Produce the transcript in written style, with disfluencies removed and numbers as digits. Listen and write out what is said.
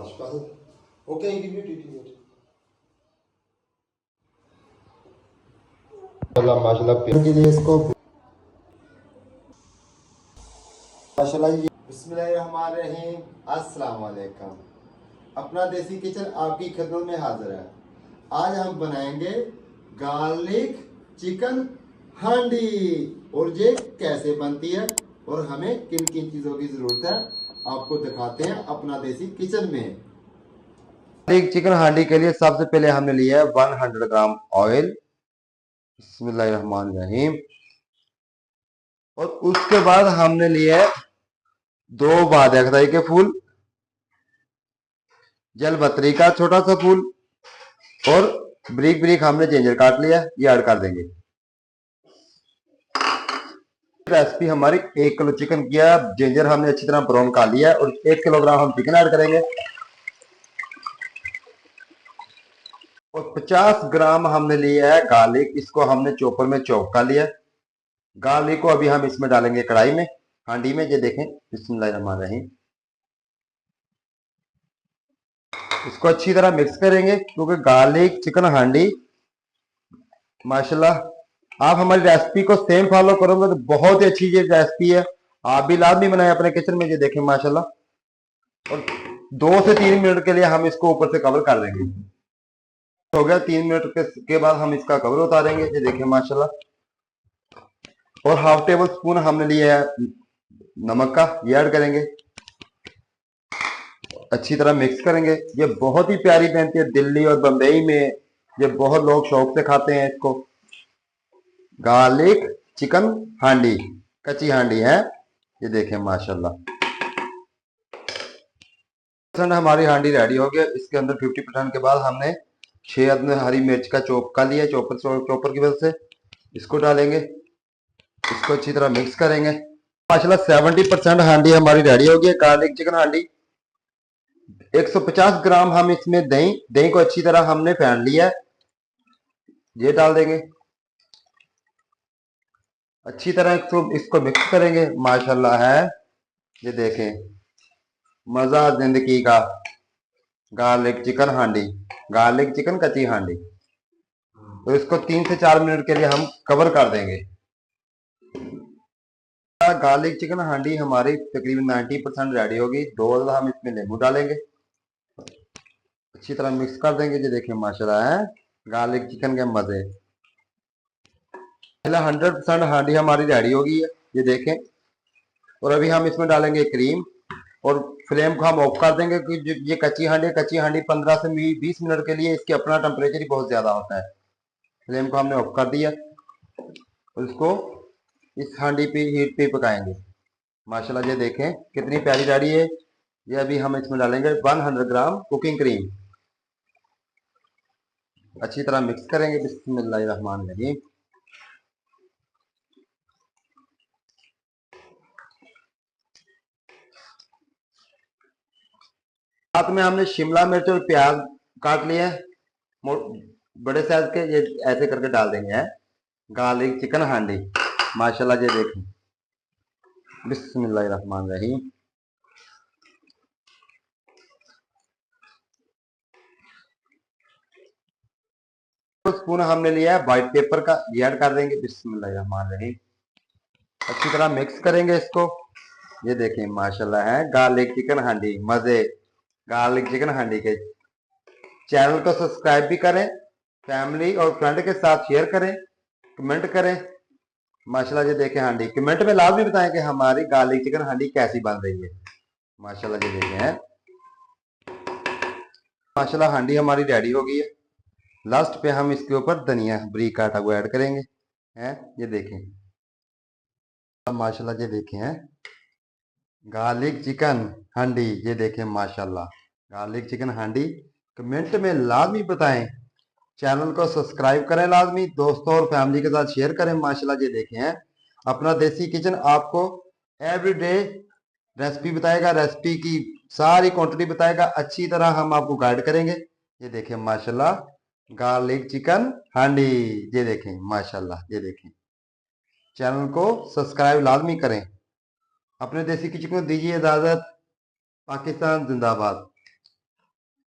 maşallah. Okay, give me TT. माशाल्लाह माशाल्लाह के लिए इसको माशाल्लाह ये बिस्मिल्लाहिर्रहमानिर्रहीम अस्सलाम वालेकुम। अपना देसी किचन आपकी खिदमत में हाजिर है। आज हम बनाएंगे गार्लिक चिकन हांडी और ये कैसे बनती है और हमें किन किन चीज़ों की ज़रूरत है आपको दिखाते हैं अपना देसी किचन में। गार्लिक चिकन हांडी के लिए सबसे पहले हमने लिया है 100 ग्राम ऑयल। बिस्मिल्लाहिर्रहमानिर्रहीम। और उसके बाद हमने लिया है 2 बादखदाई के फूल, जलपत्री का छोटा सा फूल और ब्रीक ब्रीक हमने जिंजर काट लिया, ये ऐड कर देंगे। रेसिपी हमारी 1 किलो चिकन किया, जिंजर हमने अच्छी तरह ब्राउन कर लिया और 1 किलोग्राम हम चिकन ऐड करेंगे और 50 ग्राम हमने लिया है गार्लिक, इसको हमने चॉपर में चॉप कर लिया। गार्लिक को अभी हम इसमें डालेंगे कढ़ाई में, हांडी में। ये देखें, बिस्मिल्लाहिर्रहमानिर्रहीम। इसको अच्छी तरह मिक्स करेंगे क्योंकि गार्लिक चिकन हांडी माशाल्लाह आप हमारी रेसिपी को सेम फॉलो करोगे तो बहुत ही अच्छी ये रेसिपी है। आप भी लाजमी बनाए अपने किचन में। ये देखें माशाल्लाह। और 2 से 3 मिनट के लिए हम इसको ऊपर से कवर कर देंगे। हो गया 3 मिनट के बाद हम इसका कवर उतारेंगे। ये देखें माशाल्लाह। और हाफ टेबल स्पून हमने लिया है नमक का, ये ऐड करेंगे, अच्छी तरह मिक्स करेंगे। ये बहुत ही प्यारी बनती है, दिल्ली और बम्बई में ये बहुत लोग शौक से खाते हैं इसको। गार्लिक चिकन हांडी, कच्ची हांडी है। ये देखें माशाल्लाह। हमारी हांडी रेडी हो गया। इसके अंदर 50% के बाद हमने 6 अदद हरी मिर्च का चॉप कर लिया, चॉपर की वजह से इसको डालेंगे। इसको अच्छी तरह मिक्स करेंगे। माशाल्लाह 70% हांडी हमारी रेडी हो गई है, गार्लिक चिकन हांडी। 150 ग्राम हम इसमें दही को अच्छी तरह हमने फेंट लिया है, ये डाल देंगे। अच्छी तरह इसको मिक्स करेंगे। माशाल्लाह है, ये देखें मजा जिंदगी का। गार्लिक चिकन हांडी, गार्लिक चिकन कच्ची हांडी। तो इसको 3 से 4 मिनट के लिए हम कवर कर देंगे। गार्लिक चिकन हांडी हमारी तकरीबन 90% रेडी होगी। 2 हम इसमें नींबू डालेंगे, अच्छी तरह मिक्स कर देंगे। ये देखें माशाल्लाह है, गार्लिक चिकन के मजे। 100% हांडी हमारी रेडी होगी है, ये देखें। और अभी हम इसमें डालेंगे क्रीम और फ्लेम को हम ऑफ कर देंगे क्योंकि ये कच्ची हांडी 15 से 20 मिनट के लिए इसके अपना टेम्परेचर ही बहुत ज्यादा होता है। फ्लेम को हमने ऑफ कर दिया और इसको इस हांडी पे हीट पे पकाएंगे। माशाल्लाह ये देखें कितनी प्यारी रेडी है। ये अभी हम इसमें डालेंगे 100 ग्राम कुकिंग क्रीम, अच्छी तरह मिक्स करेंगे। बिस्मिल्लाहिर्रहमानिर्रहीम। साथ में हमने शिमला मिर्च और प्याज काट लिए हैं बड़े साइज के, ये ऐसे करके डाल देंगे है। गार्लिक चिकन हांडी माशाल्लाह ये देखें। बिस्मिल्लाहिर्रहमानिर्रहीम। स्पून हमने लिया है व्हाइट पेपर का, ये ऐड कर देंगे। बिस्मिल्लाहिर्रहमानिर्रहीम। अच्छी तरह मिक्स करेंगे इसको। ये देखें माशाल्लाह है, गार्लिक चिकन हांडी मजे। गार्लिक चिकन हांडी के चैनल को सब्सक्राइब भी करें, फैमिली और फ्रेंड के साथ शेयर करें, कमेंट करें। माशाल्लाह ये देखें हांडी, कमेंट में लाजमी बताएं कि हमारी गार्लिक चिकन हांडी कैसी बन रही है। माशाल्लाह ये देखें है, माशाल्लाह हांडी हमारी रेडी हो गई है। लास्ट पे हम इसके ऊपर धनिया बारीक काटा हुआ ऐड करेंगे हैं। ये देखें माशाल्लाह, ये देखें है गार्लिक चिकन हांडी। ये देखें माशाल्लाह गार्लिक चिकन हांडी। कमेंट में लाजमी बताएं, चैनल को सब्सक्राइब करें लाजमी, दोस्तों और फैमिली के साथ शेयर करें। माशाल्लाह ये देखें हैं, अपना देसी किचन आपको एवरीडे रेसिपी बताएगा, रेसिपी की सारी क्वांटिटी बताएगा, अच्छी तरह हम आपको गाइड करेंगे। ये देखें माशाल्लाह गार्लिक चिकन हांडी। ये देखें माशाल्लाह, ये देखें। चैनल को सब्सक्राइब लाजमी करें। अपने देसी किचन को दीजिए इजाजत। पाकिस्तान जिंदाबाद।